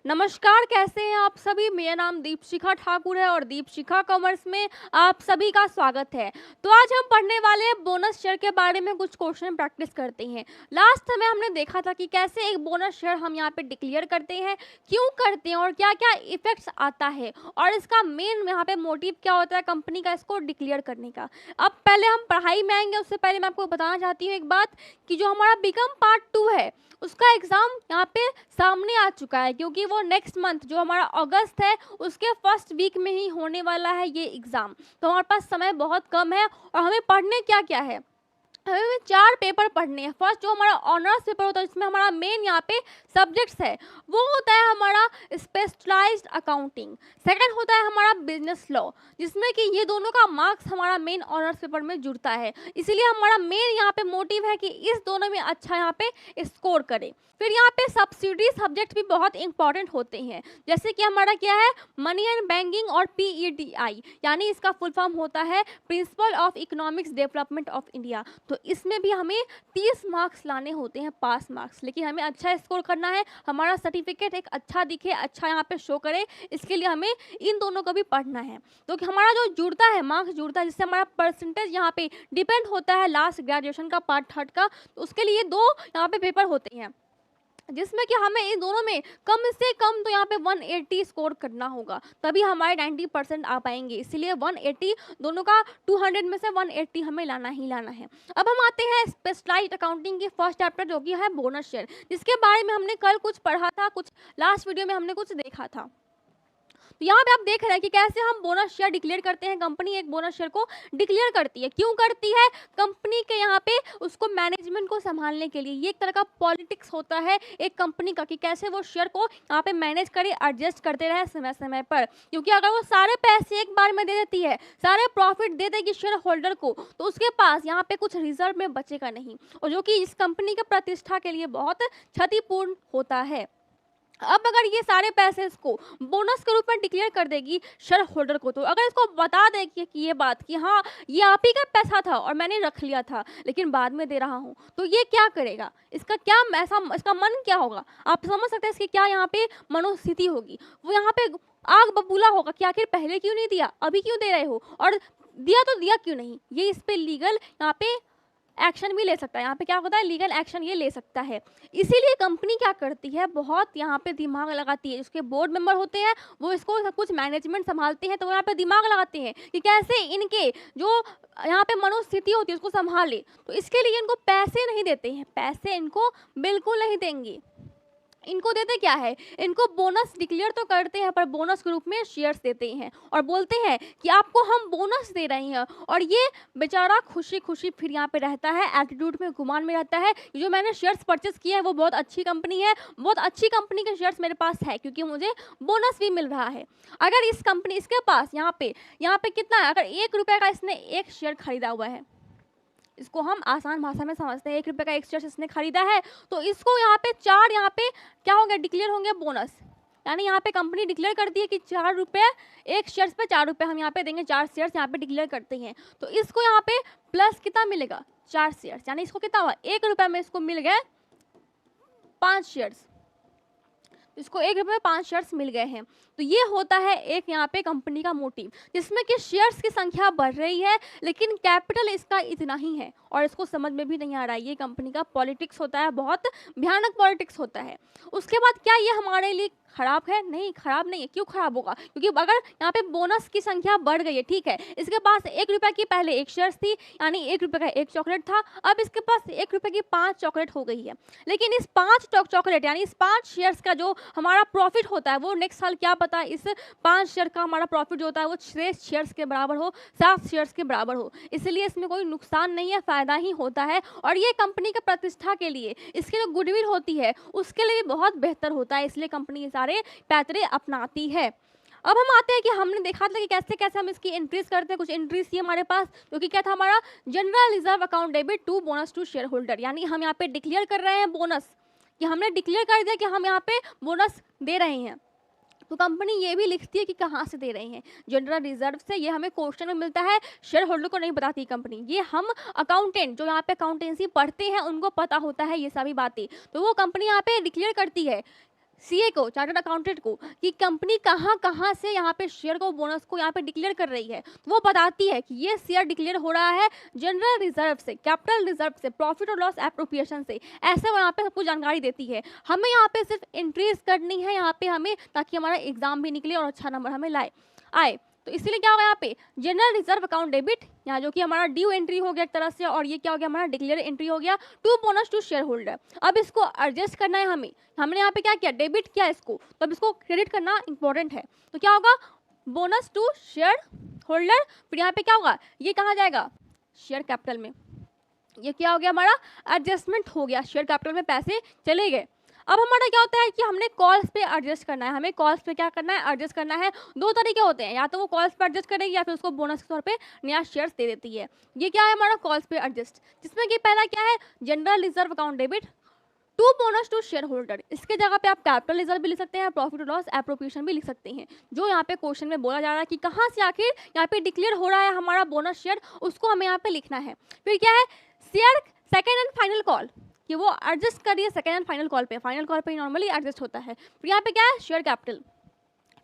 नमस्कार, कैसे हैं आप सभी? मेरा नाम दीपशिखा ठाकुर है और दीपशिखा कॉमर्स में आप सभी का स्वागत है। तो आज हम पढ़ने वाले हैं बोनस शेयर के बारे में, कुछ क्वेश्चन प्रैक्टिस करते हैं। लास्ट समय हमने देखा था कि कैसे एक बोनस शेयर हम यहाँ पे डिक्लेयर करते हैं, क्यों करते हैं और क्या-क्या इफेक्ट्स आता है और इसका मेन यहाँ पे मोटिव क्या होता है कंपनी का इसको डिक्लेयर करने का। अब पहले हम पढ़ाई में आएंगे, उससे पहले मैं आपको बताना चाहती हूँ एक बात कि जो हमारा बिकम पार्ट 2 है उसका एग्ज़ाम यहाँ पे सामने आ चुका है, क्योंकि वो नेक्स्ट मंथ जो हमारा अगस्त है उसके फर्स्ट वीक में ही होने वाला है ये एग्ज़ाम। तो हमारे पास समय बहुत कम है और हमें पढ़ने क्या क्या है, हमें 4 पेपर पढ़ने हैं। फर्स्ट जो हमारा ऑनर्स पेपर होता है जिसमें हमारा मेन यहाँ पे सब्जेक्ट्स है वो होता है हमारा स्पेशलाइज्ड अकाउंटिंग। सेकंड होता है हमारा बिजनेस लॉ, जिसमें कि ये दोनों का मार्क्स हमारा मेन ऑनर्स पेपर में जुड़ता है। इसीलिए हमारा मेन यहाँ पे मोटिव है कि इस दोनों में अच्छा यहाँ पे स्कोर करें। फिर यहाँ पे सब्सिडी सब्जेक्ट भी बहुत इंपॉर्टेंट होते हैं, जैसे कि हमारा क्या है मनी एंड बैंकिंग और PEDI, यानी इसका फुल फॉर्म होता है principle of economics development of India. तो इसमें भी हमें 30 मार्क्स लाने होते हैं, पास मार्क्स, लेकिन हमें अच्छा स्कोर करना है, हमारा सर्टिफिकेट एक अच्छा दिखे, अच्छा यहाँ पे शो करे, इसके लिए हमें इन दोनों को भी पढ़ना है। तो हमारा जो जुड़ता है मार्क्स जुड़ता है, जिससे हमारा परसेंटेज यहाँ पे डिपेंड होता है लास्ट ग्रेजुएशन का पार्ट थर्ड का। तो उसके लिए 2 यहाँ पे पेपर होते हैं, जिसमें कि हमें इन दोनों में कम से कम तो यहाँ पे 180 स्कोर करना होगा, तभी हमारे 90% आ पाएंगे। इसीलिए 180 दोनों का 200 में से 180 हमें लाना ही लाना है। अब हम आते हैं स्पेशलाइज्ड अकाउंटिंग की फर्स्ट चैप्टर जो कि है बोनस शेयर, जिसके बारे में हमने कल कुछ पढ़ा था, कुछ लास्ट वीडियो में हमने कुछ देखा था। तो यहाँ पे आप देख रहे हैं कि कैसे हम बोनस शेयर डिक्लेयर करते हैं। कंपनी एक बोनस शेयर को डिक्लेयर करती है, क्यों करती है? कंपनी के यहाँ पे उसको मैनेजमेंट को संभालने के लिए। ये एक तरह का पॉलिटिक्स होता है एक कंपनी का कि कैसे वो शेयर को यहाँ पे मैनेज करे, एडजस्ट करते रहे समय समय पर, क्योंकि अगर वो सारे पैसे एक बार में दे देती है, सारे प्रॉफिट दे देगी शेयर होल्डर को, तो उसके पास यहाँ पे कुछ रिजर्व में बचेगा नहीं, और जो कि इस कंपनी के प्रतिष्ठा के लिए बहुत क्षतिपूर्ण होता है। अब अगर ये सारे पैसे इसको बोनस के रूप में डिक्लेयर कर देगी शेयर होल्डर को, तो अगर इसको बता देगी कि ये बात कि हाँ ये आप ही का पैसा था और मैंने रख लिया था लेकिन बाद में दे रहा हूँ, तो ये क्या करेगा? इसका क्या ऐसा इसका मन क्या होगा? आप समझ सकते हैं इसकी क्या यहाँ पे मनोस्थिति होगी। वो यहाँ पे आग बबूला होगा कि आखिर पहले क्यों नहीं दिया, अभी क्यों दे रहे हो, और दिया तो दिया क्यों नहीं। ये इस पे लीगल यहाँ पे एक्शन भी ले सकता है, यहाँ पे क्या होता है लीगल एक्शन ये ले सकता है। इसीलिए कंपनी क्या करती है, बहुत यहाँ पे दिमाग लगाती है। उसके बोर्ड मेंबर होते हैं वो इसको सब कुछ मैनेजमेंट संभालते हैं, तो वो यहाँ पे दिमाग लगाते हैं कि कैसे इनके जो यहाँ पे मनोस्थिति होती है उसको संभाले। तो इसके लिए इनको पैसे नहीं देते हैं, पैसे इनको बिल्कुल नहीं देंगे। इनको देते क्या है, इनको बोनस डिक्लेयर तो करते हैं पर बोनस के रूप में शेयर्स देते हैं और बोलते हैं कि आपको हम बोनस दे रहे हैं, और ये बेचारा खुशी खुशी फिर यहाँ पे रहता है, एटीट्यूड में गुमान में रहता है जो मैंने शेयर्स परचेस किया है वो बहुत अच्छी कंपनी है, बहुत अच्छी कंपनी के शेयर्स मेरे पास है क्योंकि मुझे बोनस भी मिल रहा है। अगर इस कंपनी इसके पास यहाँ पे कितना है, अगर 1 रुपये का इसने एक शेयर खरीदा हुआ है, इसको हम आसान भाषा में समझते हैं, 1 रुपये का एक शेयर इसने खरीदा है, तो इसको यहाँ पे 4 यहाँ पे क्या होंगे डिक्लेयर होंगे बोनस। यानी यहाँ पे कंपनी डिक्लेयर करती है कि 4 रुपये एक शेयर्स पे 4 रुपये हम यहाँ पे देंगे, 4 शेयर्स यहाँ पे डिक्लेयर करते हैं। तो इसको यहाँ पे प्लस कितना मिलेगा, 4 शेयर्स, यानी इसको कितना हुआ 1 रुपये में इसको मिल गए 5 शेयर्स, इसको 1 रुपये में 5 शेयर्स मिल गए हैं। तो ये होता है एक यहाँ पे कंपनी का मोटिव, जिसमें कि शेयर्स की संख्या बढ़ रही है लेकिन कैपिटल इसका इतना ही है और इसको समझ में भी नहीं आ रहा है। ये कंपनी का पॉलिटिक्स होता है, बहुत भयानक पॉलिटिक्स होता है। उसके बाद क्या ये हमारे लिए खराब है? नहीं, खराब नहीं है। क्यों खराब होगा? क्योंकि अगर यहाँ पे बोनस की संख्या बढ़ गई है, ठीक है, इसके पास 1 रुपये की पहले एक शेयर्स थी, यानी 1 रुपये का एक चॉकलेट था, अब इसके पास 1 रुपये की 5 चॉकलेट हो गई है। लेकिन इस 5 चॉकलेट यानी इस 5 शेयर्स का जो हमारा प्रॉफिट होता है वो नेक्स्ट साल क्या पता इस 5 शेयर का हमारा प्रॉफिट जो होता है वो 6 शेयर्स के बराबर हो, 7 शेयर्स के बराबर हो। इसलिए इसमें कोई नुकसान नहीं है, फायदा ही होता है, और ये कंपनी की प्रतिष्ठा के लिए, इसकी जो गुडविल होती है उसके लिए बहुत बेहतर होता है, इसलिए कंपनी ये सारे पैतरे अपनाती है। अब हम आते हैं कि हमने देखा था कि कैसे कैसे हम इसकी एंट्रीज करते हैं। कुछ एंट्रीज थी हमारे पास, जो कि क्या था हमारा general reserve account debit to bonus to shareholder, यानी हम यहाँ पे डिक्लेयर कर रहे हैं बोनस, कि हमने डिक्लेयर कर दिया कि हम यहाँ पे बोनस दे रहे हैं। तो कंपनी ये भी लिखती है कि कहाँ से दे रहे हैं, जनरल रिजर्व से। ये हमें क्वेश्चन में मिलता है, शेयर होल्डर को नहीं बताती कंपनी, ये हम अकाउंटेंट जो यहाँ पे अकाउंटेंसी पढ़ते हैं उनको पता होता है ये सभी बातें। तो वो कंपनी यहाँ पे डिक्लेयर करती है सीए को, चार्टर्ड अकाउंटेंट को, कि कंपनी कहाँ कहाँ से यहाँ पे शेयर को, बोनस को यहाँ पे डिक्लेयर कर रही है। तो वो बताती है कि ये शेयर डिक्लेयर हो रहा है जनरल रिजर्व से, कैपिटल रिजर्व से, प्रॉफिट और लॉस एप्रोप्रिएशन से, ऐसे वो यहाँ पे सबको जानकारी देती है। हमें यहाँ पे सिर्फ एंट्रीज करनी है यहाँ पे हमें, ताकि हमारा एग्जाम भी निकले और अच्छा नंबर हमें आए। तो इसीलिए क्या होगा यहाँ पे, जनरल रिजर्व अकाउंट डेबिट, यहाँ जो कि हमारा ड्यू एंट्री हो गया एक तरह से, और ये क्या हो गया हमारा डिक्लेयर एंट्री हो गया to bonus to shareholder. अब इसको एडजस्ट करना है हमें, हमने यहाँ पे क्या किया, डेबिट किया इसको, तो अब इसको क्रेडिट करना इंपॉर्टेंट है। तो क्या होगा, बोनस टू शेयर होल्डर, फिर यहाँ पे क्या होगा, ये कहाँ जाएगा, शेयर कैपिटल में। ये क्या हो गया हमारा, एडजस्टमेंट हो गया, शेयर कैपिटल में पैसे चले गए। अब हमारा क्या होता है कि हमने कॉल्स पे एडजस्ट करना है, हमें कॉल्स पे क्या करना है, एडजस्ट करना है। दो तरीके होते हैं, या तो वो कॉल्स पे एडजस्ट करेगी या फिर उसको बोनस के तौर पे नया शेयर्स दे देती है। ये क्या है हमारा कॉल्स पे एडजस्ट, जिसमें कि पहला क्या है, general reserve account debit to bonus to shareholder. इसके जगह पे आप कैपिटल रिजर्व भी लिख सकते हैं, प्रॉफिट और लॉस एप्रोप्रिएशन भी लिख सकते हैं। जो यहाँ पे क्वेश्चन में बोला जा रहा है कि कहाँ से आखिर यहाँ पे डिक्लेयर हो रहा है हमारा बोनस शेयर, उसको हमें यहाँ पे लिखना है। फिर क्या है, share second and final call, कि वो एडजस्ट करिए सेकेंड एंड फाइनल कॉल पे, फाइनल कॉल पे नॉर्मली एडजस्ट होता है। फिर यहाँ पे क्या है, शेयर कैपिटल।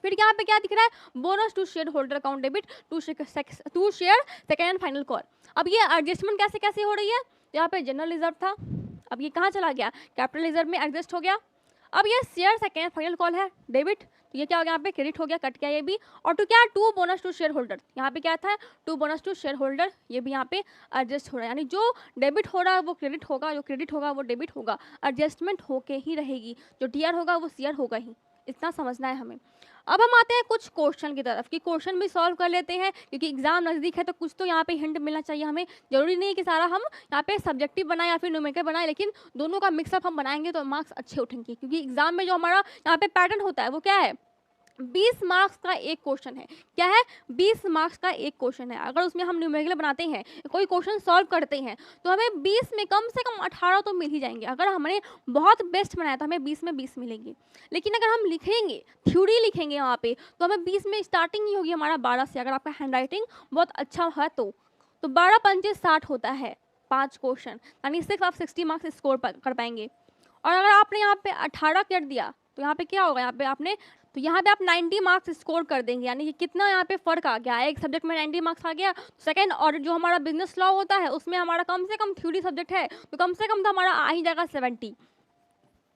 फिर यहाँ पे क्या दिख रहा है, bonus to shareholder account debit to share second and final call. अब ये एडजस्टमेंट कैसे कैसे हो रही है, यहाँ पे जनरल रिजर्व था, अब ये कहाँ चला गया, कैपिटल रिजर्व में एडजस्ट हो गया। अब ये share second and final call है डेबिट, तो ये क्या हो गया, यहाँ पे क्रेडिट हो गया, कट गया ये भी। और टू क्या, to bonus to shareholder, यहाँ पे क्या था, to bonus to shareholder, ये भी यहाँ पे एडजस्ट हो रहा है। यानी जो डेबिट हो रहा है वो क्रेडिट होगा, जो क्रेडिट होगा वो डेबिट होगा, एडजस्टमेंट होके ही रहेगी, जो टीआर होगा वो सीआर होगा ही, इतना समझना है हमें। अब हम आते हैं कुछ क्वेश्चन की तरफ, कि क्वेश्चन भी सॉल्व कर लेते हैं, क्योंकि एग्जाम नज़दीक है तो कुछ तो यहाँ पे हिंट मिलना चाहिए हमें। जरूरी नहीं है कि सारा हम यहाँ पे सब्जेक्टिव बनाए या फिर न्यूमेरिकल बनाए, लेकिन दोनों का मिक्सअप हम बनाएंगे तो मार्क्स अच्छे उठेंगे। क्योंकि एग्जाम में जो हमारा यहाँ पे पैटर्न होता है वो क्या है, 20 मार्क्स का एक क्वेश्चन है। क्या है, 20 मार्क्स का एक क्वेश्चन है। अगर उसमें हम न्यूमेरिकल बनाते हैं, कोई क्वेश्चन सॉल्व करते हैं, तो हमें 20 में कम से कम 18 तो मिल ही जाएंगे। अगर हमने बहुत बेस्ट बनाया तो हमें 20 में 20 मिलेंगे। लेकिन अगर हम लिखेंगे, थ्योरी लिखेंगे वहाँ पे, तो हमें 20 में स्टार्टिंग ही होगी हमारा 12 से, अगर आपका हैंड राइटिंग बहुत अच्छा है तो 12 पंचे 60 होता है 5 क्वेश्चन, यानी सिर्फ आप 60 मार्क्स स्कोर कर पाएंगे। और अगर आपने यहाँ पे 18 कर दिया तो यहाँ पे क्या होगा, यहाँ पे आपने, तो यहाँ पे आप 90 मार्क्स स्कोर कर देंगे। यानी कि कितना यहाँ पे फर्क आ गया, एक सब्जेक्ट में 90 मार्क्स आ गया। सेकंड, और जो हमारा बिजनेस लॉ होता है उसमें हमारा कम से कम थ्योरी सब्जेक्ट है, तो कम से कम तो हमारा आ ही जाएगा 70,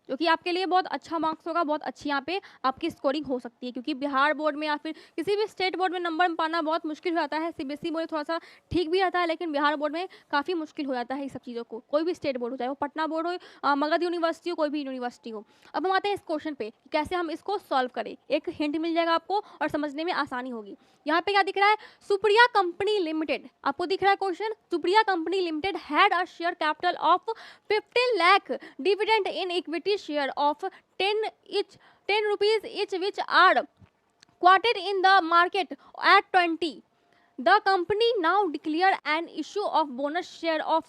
जो कि आपके लिए बहुत अच्छा मार्क्स होगा, बहुत अच्छी यहाँ पे आपकी स्कोरिंग हो सकती है। क्योंकि बिहार बोर्ड में या फिर किसी भी स्टेट बोर्ड में नंबर पाना बहुत मुश्किल हो जाता है। सीबीएसई बोर्ड थोड़ा सा ठीक भी रहता है, लेकिन बिहार बोर्ड में काफ़ी मुश्किल हो जाता है ये सब चीज़ों को। कोई भी स्टेट बोर्ड हो, चाहे वो पटना बोर्ड हो, मगध यूनिवर्सिटी हो, कोई भी यूनिवर्सिटी हो। अब हम आते हैं इस क्वेश्चन पे, कैसे हम इसको सॉल्व करें। एक हिंट मिल जाएगा आपको और समझने में आसानी होगी। यहाँ पे क्या दिख रहा है, सुप्रिया कंपनी लिमिटेड, आपको दिख रहा है question, Supriya company limited had a share capital of 15 lakh, dividend in equity share of 10 rupees each, which are quoted in the market at 20. The company now declare an issue of bonus share of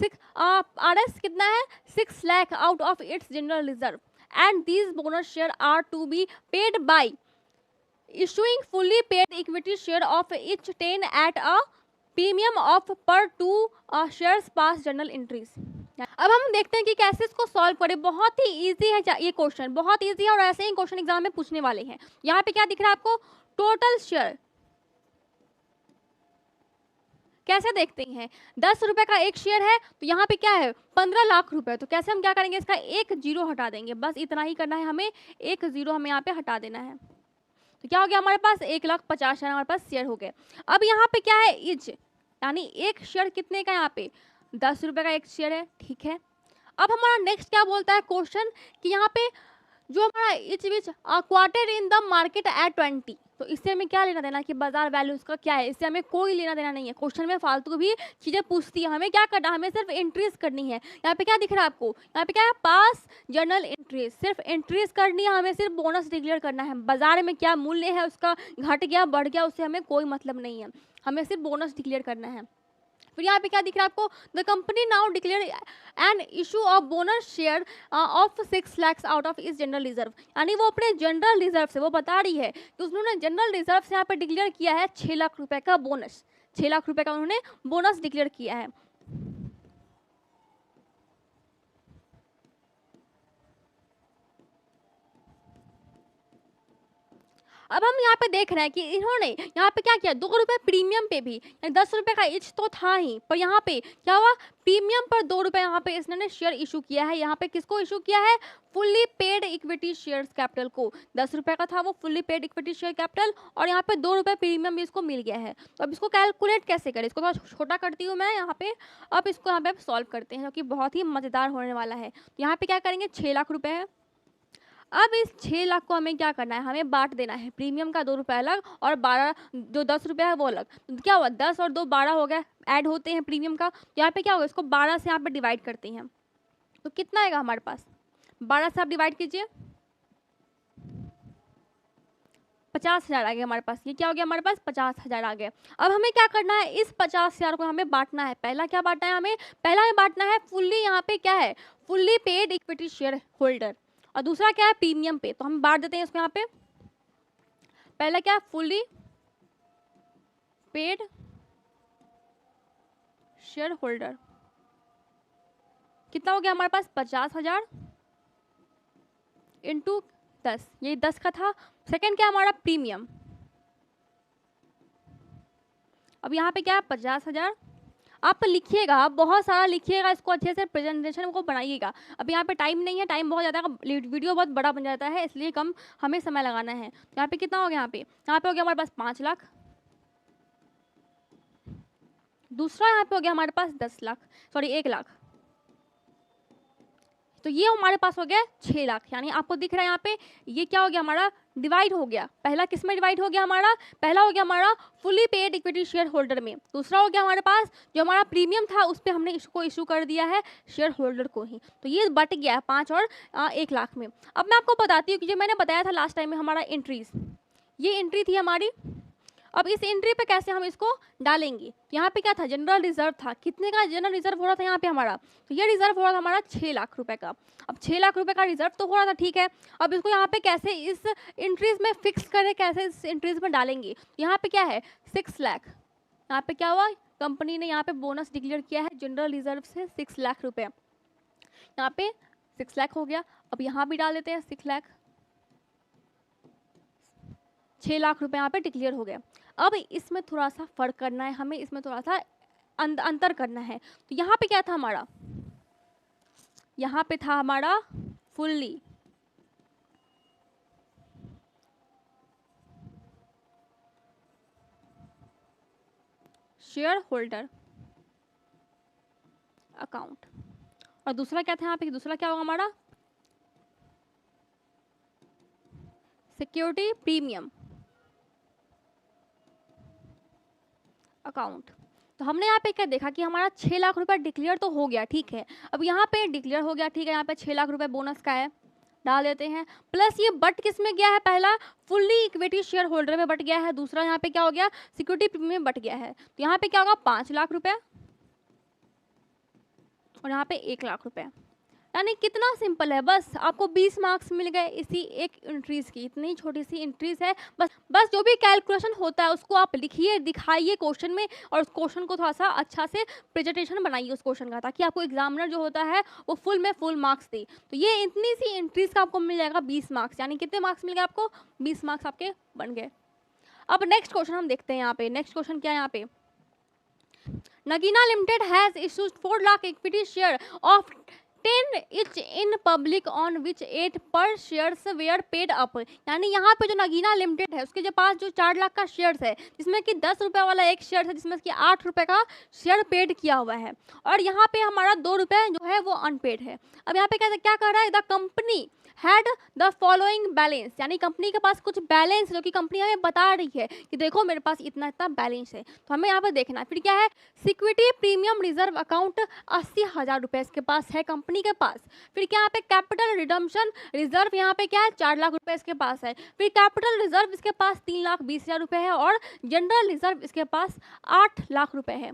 6 RS कितना है, 6 lakh out of its general reserve, and these bonus share are to be paid by issuing fully paid equity share of each 10 at a premium of per 2 shares past journal entries. अब हम देखते हैं कि कैसे इसको solve करें। बहुत ही easy है ये क्वेश्चन, बहुत इजी है, और ऐसे ही क्वेश्चन एग्जाम में पूछने वाले हैं। यहाँ पे क्या दिख रहा है आपको, टोटल शेयर कैसे देखते हैं, 10 रुपए का एक शेयर है, तो यहाँ पे क्या है 15 लाख रुपए। तो कैसे हम क्या करेंगे, इसका एक जीरो हटा देंगे, बस इतना ही करना है हमें, एक जीरो हमें यहाँ पे हटा देना है। तो क्या हो गया हमारे पास, 1,50,000 हमारे पास शेयर हो गए। अब यहाँ पे क्या है, इज, यानी एक शेयर कितने का, यहाँ पे 10 रुपए का एक शेयर है, ठीक है। अब हमारा नेक्स्ट क्या बोलता है क्वेश्चन, कि यहाँ पे जो हमारा etch which quarter in the market at 20, तो इससे हमें क्या लेना देना कि बाजार वैल्यू उसका क्या है, इससे हमें कोई लेना देना नहीं है। क्वेश्चन में फालतू भी चीज़ें पूछती है, हमें क्या करना है, हमें सिर्फ एंट्रीज करनी है। यहाँ पे क्या दिख रहा है आपको, यहाँ पे क्या है, पास जर्नल एंट्रीज, सिर्फ एंट्रीज करनी है हमें, सिर्फ बोनस डिक्लेयर करना है। बाजार में क्या मूल्य है उसका, घट गया बढ़ गया, उससे हमें कोई मतलब नहीं है, हमें सिर्फ बोनस डिक्लेयर करना है। फिर यहाँ पे क्या दिख रहा है आपको, the company now declare an issue of bonus share of 6 lakhs out of इस जनरल रिजर्व, यानी वो अपने जनरल रिजर्व से वो बता रही है कि उन्होंने जनरल रिजर्व से यहाँ पे डिक्लेयर किया है 6 लाख रुपए का बोनस, 6 लाख रुपए का उन्होंने बोनस डिक्लेयर किया है। अब हम यहाँ पे देख रहे हैं कि इन्होंने यहाँ पे क्या किया, 2 रुपए प्रीमियम पे भी, यानी 10 रुपए का ईच तो था ही, पर यहाँ पे क्या हुआ, प्रीमियम पर 2 रुपए यहाँ पे इसने शेयर इशू किया है। यहाँ पे किसको इशू किया है, fully paid equity share capital को। 10 रुपए का था वो fully paid equity share capital, और यहाँ पे 2 रुपए प्रीमियम भी इसको मिल गया है। तो अब इसको कैलकुलेट कैसे करें, इसको थोड़ा छोटा करती हूँ मैं यहाँ पे। अब इसको यहाँ पे सॉल्व करते हैं, जो कि बहुत ही मजेदार होने वाला है। तो यहाँ पे क्या करेंगे, 6 लाख रुपए है। अब इस 6 लाख को हमें क्या करना है, हमें बांट देना है। प्रीमियम का 2 रुपये अलग और 12 जो 10 रुपये है वो अलग। तो क्या हुआ, 10 और 2 12 हो गया, ऐड होते हैं प्रीमियम का। यहाँ पे क्या होगा, इसको 12 से यहाँ पे डिवाइड करते हैं, तो कितना आएगा हमारे पास, 12 से आप डिवाइड कीजिए, 50,000 आ गया हमारे पास। ये क्या हो गया हमारे पास, 50,000 आ गया। अब हमें क्या करना है, इस 50,000 को हमें बांटना है। पहला क्या बांटना है हमें, पहला हमें बांटना है फुल्ली, यहाँ पे क्या है, fully paid equity share holder, और दूसरा क्या है, प्रीमियम पे। तो हम बांट देते हैं इसको यहाँ पे। पहला क्या है, फुल्ली पेड शेयर होल्डर, कितना हो गया हमारे पास, 50,000 इंटू 10, ये 10 का था। सेकंड क्या हमारा, प्रीमियम। अब यहाँ पे क्या है, 50,000। आप लिखिएगा, आप बहुत सारा लिखिएगा, इसको अच्छे से प्रेजेंटेशन को बनाइएगा। अब यहाँ पे टाइम नहीं है, टाइम बहुत ज़्यादा, वीडियो बहुत बड़ा बन जाता है, इसलिए कम हमें समय लगाना है। तो यहाँ पे कितना हो गया, यहाँ पे हो गया हमारे पास 5 लाख। दूसरा यहाँ पे हो गया हमारे पास 10 लाख, सॉरी 1 लाख। तो ये हमारे पास हो गया 6 लाख। यानी आपको दिख रहा है यहाँ पे, ये क्या हो गया हमारा, डिवाइड हो गया। पहला किस में डिवाइड हो गया हमारा, पहला हो गया हमारा fully paid equity share holder में। दूसरा हो गया हमारे पास जो हमारा प्रीमियम था, उस पर हमने इसको इशू कर दिया है शेयर होल्डर को ही। तो ये बट गया है 5 और 1 लाख में। अब मैं आपको बताती हूँ कि जो मैंने बताया था लास्ट टाइम में हमारा एंट्रीज, ये एंट्री थी हमारी। अब इस एंट्री पे कैसे हम इसको डालेंगे, यहाँ पे क्या था, जनरल रिजर्व था। कितने का जनरल रिजर्व हो रहा था यहाँ पे हमारा, तो ये रिजर्व हो रहा था हमारा 6 लाख रुपए का। अब 6 लाख रुपए का रिजर्व तो हो रहा था, ठीक है। अब इसको यहाँ पे कैसे इस एंट्रीज में फिक्स करें, कैसे इस एंट्रीज में डालेंगे। यहाँ पे क्या है, 6 लाख। यहाँ पे क्या हुआ, कंपनी ने यहाँ पे बोनस डिक्लेयर किया है जनरल रिजर्व से 6 लाख रुपए। यहाँ पे 6 लाख हो गया। अब यहाँ भी डाल देते हैं 6 लाख, 6 लाख रुपए यहाँ पे डिक्लेयर हो गया। अब इसमें थोड़ा सा फर्क करना है हमें, इसमें थोड़ा सा अंतर करना है। तो यहाँ पे क्या था हमारा, यहाँ पे था हमारा फुल्ली शेयर होल्डर अकाउंट, और दूसरा क्या था यहाँ पे, दूसरा क्या होगा हमारा, सिक्योरिटी प्रीमियम अकाउंट। तो हमने यहाँ पे क्या देखा कि हमारा 6 लाख रुपए डिक्लेयर तो हो गया, ठीक है। अब यहाँ पे डिक्लेयर हो गया, ठीक है। यहाँ पे 6 लाख रुपए बोनस का है, डाल देते हैं। प्लस ये बट किस में गया है, पहला फुल्ली इक्विटी शेयर होल्डर में बट गया है, दूसरा यहाँ पे क्या हो गया, सिक्योरिटी प्रीमियम बट गया है। तो यहाँ पे क्या होगा, 5 लाख रुपए और यहाँ पे 1 लाख रुपए। यानी कितना सिंपल है, बस आपको 20 मार्क्स मिल गए इसी एक इंट्रीज की। इतनी छोटी सी इंट्रीज है, बस जो भी कैलकुलेशन होता है उसको आप लिखिए, दिखाइए क्वेश्चन में, और उस क्वेश्चन को थोड़ा सा अच्छा से प्रेजेंटेशन बनाइए उस क्वेश्चन का, ताकि आपको एग्जामिनर जो होता है वो फुल में फुल मार्क्स दे। तो ये इतनी सी इंट्रीज का आपको मिल जाएगा 20 मार्क्स। यानी कितने मार्क्स मिल गए आपको, 20 मार्क्स आपके बन गए। अब नेक्स्ट क्वेश्चन हम देखते हैं। यहाँ पे नेक्स्ट क्वेश्चन क्या है, यहाँ पे Nagina limited has issued 4 lakh equity share of 10 each in public on which 8 per shares were paid up। यानी यहाँ पे जो नगीना लिमिटेड है उसके जो पास जो 4 लाख का शेयर्स है, जिसमें कि 10 रुपये वाला एक शेयर है, जिसमें कि 8 रुपये का शेयर पेड किया हुआ है, और यहाँ पे हमारा 2 रुपये जो है वो अनपेड है। अब यहाँ पे क्या कह रहा है, the company had the following balance, यानी कंपनी के पास कुछ बैलेंस जो कि कंपनी हमें बता रही है कि देखो मेरे पास इतना इतना बैलेंस है। तो हमें यहाँ पे देखना है। फिर क्या है, सिक्योरिटी प्रीमियम रिजर्व अकाउंट 80,000 रुपये इसके पास है कंपनी के पास। फिर क्या यहाँ पे कैपिटल रिडम्पशन रिजर्व यहाँ पे क्या है, 4 लाख रुपए इसके पास है। फिर कैपिटल रिजर्व इसके पास 3,20,000 रुपये है, और जनरल रिजर्व इसके पास 8 लाख रुपए है।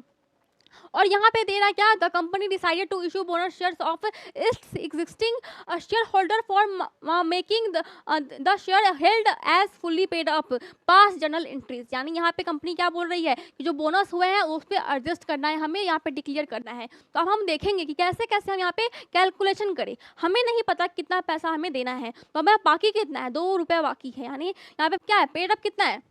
और यहाँ पे दे रहा है क्या, the company decided to issue bonus shares of its existing shareholder for making the share held as fully paid up pass journal entries. यानी यहाँ पे कंपनी क्या बोल रही है कि जो बोनस हुए हैं उस पर एडजस्ट करना है, हमें यहाँ पे डिक्लेयर करना है। तो अब हम देखेंगे कि कैसे कैसे हम यहाँ पे कैलकुलेशन करें। हमें नहीं पता कितना पैसा हमें देना है, तो हमें बाकी कितना है, 2 रुपये बाकी है। यानी यहाँ पे क्या है, पेड अप कितना है,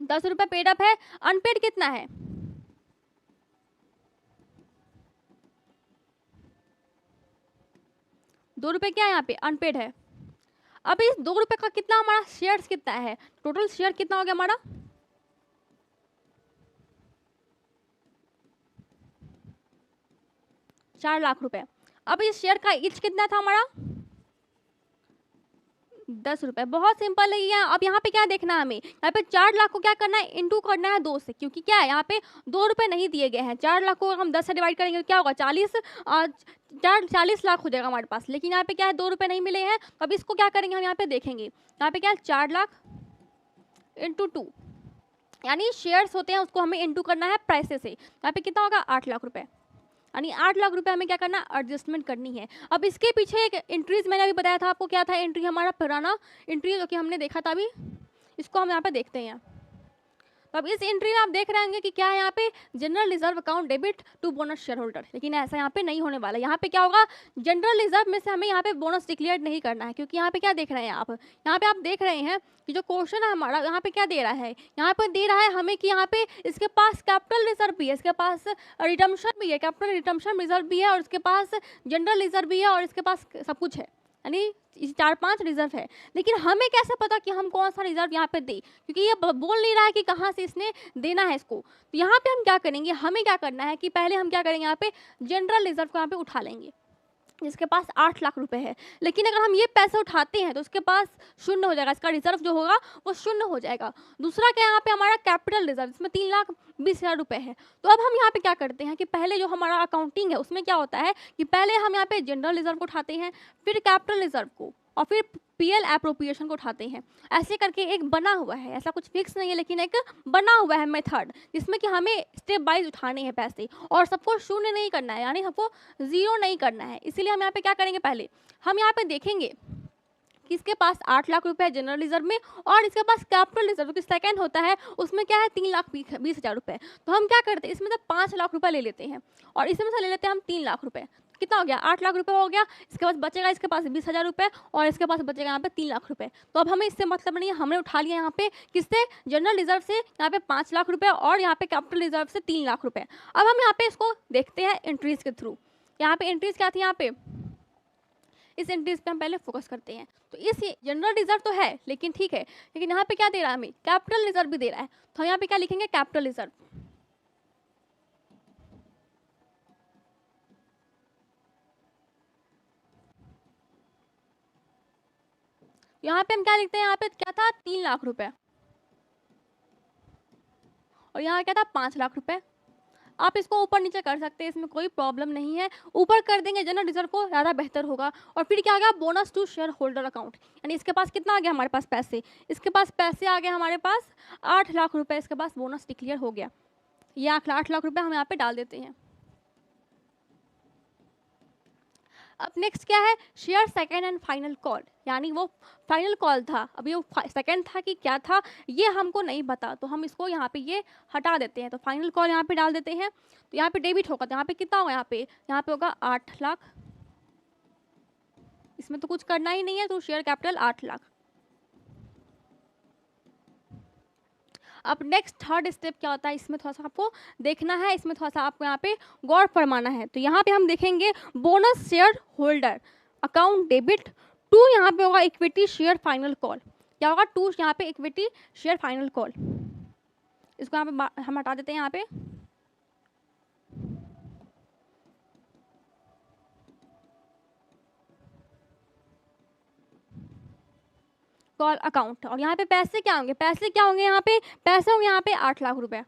10 रुपये पेड अप है। अनपेड कितना है, 2 रुपये क्या है यहाँ पे अनपेड है। अब इस 2 रुपये का कितना हमारा शेयर्स कितना है, टोटल शेयर कितना हो गया हमारा, 4 लाख रुपए। अब इस शेयर का ईच कितना था हमारा, 10 रुपए। बहुत सिंपल है ये। अब यहाँ पे क्या देखना है हमें, यहाँ पे 4 लाख को क्या करना है, इंटू करना है 2 से, क्योंकि क्या है यहाँ पे 2 रुपए नहीं दिए गए हैं। 4 लाख को हम 10 से डिवाइड करेंगे तो क्या होगा, 40 लाख हो जाएगा हमारे पास। लेकिन यहाँ पे क्या है, 2 रुपए नहीं मिले हैं। तो अब इसको क्या करेंगे हम, यहाँ पे देखेंगे, यहाँ पे क्या है 4 लाख इंटू 2, यानी शेयर्स होते हैं उसको हमें इंटू करना है प्राइसेस से। यहाँ पे कितना होगा, 8 लाख रुपए। यानी 8 लाख रुपए हमें क्या करना, एडजस्टमेंट करनी है। अब इसके पीछे एक एंट्रीज मैंने अभी बताया था आपको, क्या था एंट्री, हमारा पुराना एंट्री जो कि हमने देखा था अभी, इसको हम यहाँ पे देखते हैं। तो अब इस एंट्री में आप देख रहे होंगे कि क्या है यहाँ पे, general reserve account debit to bonus shareholder. लेकिन ऐसा यहाँ पे नहीं होने वाला। यहाँ पे क्या होगा, जनरल रिजर्व में से हमें यहाँ पे बोनस डिक्लेयर नहीं करना है, क्योंकि यहाँ पे क्या देख रहे हैं आप, यहाँ पे आप देख रहे हैं कि जो क्वेश्चन है हमारा, यहाँ पे क्या दे रहा है, यहाँ पे दे रहा है हमें कि यहाँ पे इसके पास कैपिटल रिजर्व भी है, इसके पास रिडम्पशन भी है, कैपिटल रिडम्पशन रिजर्व भी है, और इसके पास जनरल रिजर्व भी है, और इसके पास सब कुछ है। यानी 4-5 रिजर्व है। लेकिन हमें कैसे पता कि हम कौन सा रिजर्व यहाँ पे दे, क्योंकि ये बोल नहीं रहा है कि कहाँ से इसने देना है इसको। तो यहाँ पे हम क्या करेंगे, हमें क्या करना है कि पहले हम क्या करेंगे, यहाँ पे जनरल रिजर्व को यहाँ पे उठा लेंगे, जिसके पास 8 लाख रुपए है। लेकिन अगर हम ये पैसे उठाते हैं तो उसके पास शून्य हो जाएगा, इसका रिजर्व जो होगा वो शून्य हो जाएगा। दूसरा क्या, यहाँ पे हमारा कैपिटल रिजर्व, इसमें 3,20,000 रुपए है। तो अब हम यहाँ पे क्या करते हैं कि पहले जो हमारा अकाउंटिंग है उसमें क्या होता है कि पहले हम यहाँ पे जनरल रिजर्व को उठाते हैं, फिर कैपिटल रिजर्व को, और फिर पीएल एप्रोप्रिएशन को उठाते हैं। ऐसे करके एक बना हुआ है, ऐसा कुछ फिक्स नहीं है, लेकिन एक बना हुआ है मेथड, जिसमें कि हमें स्टेप वाइज उठाने हैं पैसे, और सबको शून्य नहीं करना है, यानी सबको जीरो नहीं करना है। इसीलिए हम यहाँ पे क्या करेंगे, पहले हम यहाँ पे देखेंगे कि इसके पास 8 लाख रुपए है जनरल रिजर्व में, और इसके पास कैपिटल रिजर्व की सेकंड होता है उसमें क्या है 3,20,000 रुपए। तो हम क्या करते हैं, इसमें से 5 लाख रुपए ले लेते हैं, और इसमें से ले लेते हैं हम 3 लाख रुपए। कितना हो गया, 8 लाख रुपए हो गया। इसके पास बचेगा इसके पास 20,000 रुपए, और इसके पास बचेगा यहाँ पे 3 लाख रुपए। तो अब हमें इससे मतलब नहीं है, हमने उठा लिया यहाँ पे किससे, जनरल रिजर्व से, यहाँ पे 5 लाख रुपए, और यहाँ पे कैपिटल रिजर्व से 3 लाख रुपए। अब हम यहाँ पे इसको देखते हैं एंट्रीज के थ्रू। यहाँ पे एंट्रीज क्या थी, यहाँ पे इस एंट्रीज पे हम पहले फोकस करते हैं। तो इस जनरल रिजर्व तो है, लेकिन ठीक है, लेकिन यहाँ पे क्या दे रहा है हमें, कैपिटल रिजर्व भी दे रहा है। तो यहाँ पे क्या लिखेंगे, कैपिटल रिजर्व। यहाँ पे हम क्या लिखते हैं, यहाँ पे क्या था 3 लाख रुपए, और यहाँ क्या था 5 लाख रुपए। आप इसको ऊपर नीचे कर सकते हैं, इसमें कोई प्रॉब्लम नहीं है। ऊपर कर देंगे जनरल रिजर्व को, ज़्यादा बेहतर होगा। और फिर क्या आ गया, bonus to shareholder account, यानी इसके पास कितना आ गया हमारे पास पैसे, इसके पास पैसे आ गए हमारे पास 8 लाख रुपए, इसके पास बोनस डिक्लेयर हो गया। ये 8 लाख रुपए हम यहाँ पे डाल देते हैं। अब नेक्स्ट क्या है, share second and final call, यानी वो फाइनल कॉल था, अभी वो सेकंड था कि क्या था ये हमको नहीं पता, तो हम इसको यहाँ पे ये हटा देते हैं। तो फाइनल कॉल यहाँ पे डाल देते हैं। तो यहाँ पे डेबिट होगा, तो यहाँ पे कितना होगा, यहाँ पे होगा 8 लाख। इसमें तो कुछ करना ही नहीं है, तो शेयर कैपिटल 8 लाख। अब नेक्स्ट थर्ड स्टेप क्या होता है, इसमें थोड़ा सा आपको देखना है, इसमें थोड़ा सा आपको यहाँ पे गौर फरमाना है। तो यहाँ पे हम देखेंगे bonus shareholder account debit to, यहाँ पे होगा इक्विटी शेयर फाइनल कॉल। क्या होगा, टू यहाँ पे इक्विटी शेयर फाइनल कॉल। इसको यहाँ पे हम हटा देते हैं, यहाँ पे कॉल अकाउंट। और यहाँ पे पैसे क्या होंगे, पैसे क्या होंगे, यहाँ पे पैसे होंगे यहाँ पे 8 लाख रुपए।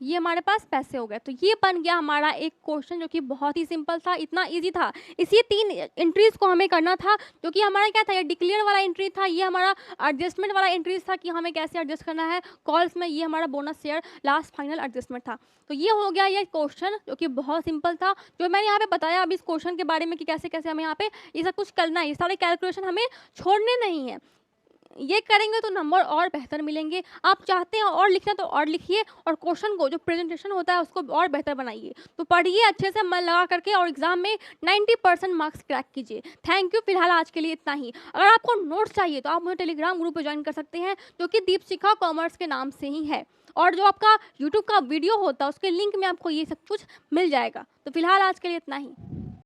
ये हमारे पास पैसे हो गए। तो ये बन गया हमारा एक क्वेश्चन जो कि बहुत ही सिंपल था, इतना ईज़ी था। इसी 3 एंट्रीज़ को हमें करना था, जो कि हमारा क्या था, ये डिक्लेयर वाला एंट्री था, ये हमारा एडजस्टमेंट वाला एंट्रीज़ था कि हमें कैसे एडजस्ट करना है कॉल्स में, ये हमारा bonus share last final adjustment था। तो ये हो गया ये क्वेश्चन जो कि बहुत सिंपल था, जो मैंने यहाँ पे बताया अभी इस क्वेश्चन के बारे में कि कैसे-कैसे हमें यहाँ पे ये सब कुछ करना है, ये सारे कैलकुलेशन हमें छोड़ने नहीं है। ये करेंगे तो नंबर और बेहतर मिलेंगे। आप चाहते हैं और लिखना तो और लिखिए, और क्वेश्चन को जो प्रेजेंटेशन होता है उसको और बेहतर बनाइए। तो पढ़िए अच्छे से मन लगा करके और एग्जाम में 90% मार्क्स क्रैक कीजिए। थैंक यू, फिलहाल आज के लिए इतना ही। अगर आपको नोट्स चाहिए तो आप मुझे टेलीग्राम ग्रुप पे ज्वाइन कर सकते हैं, जो कि दीपशिखा कॉमर्स के नाम से ही है, और जो आपका यूट्यूब का वीडियो होता है उसके लिंक में आपको ये सब कुछ मिल जाएगा। तो फिलहाल आज के लिए इतना ही।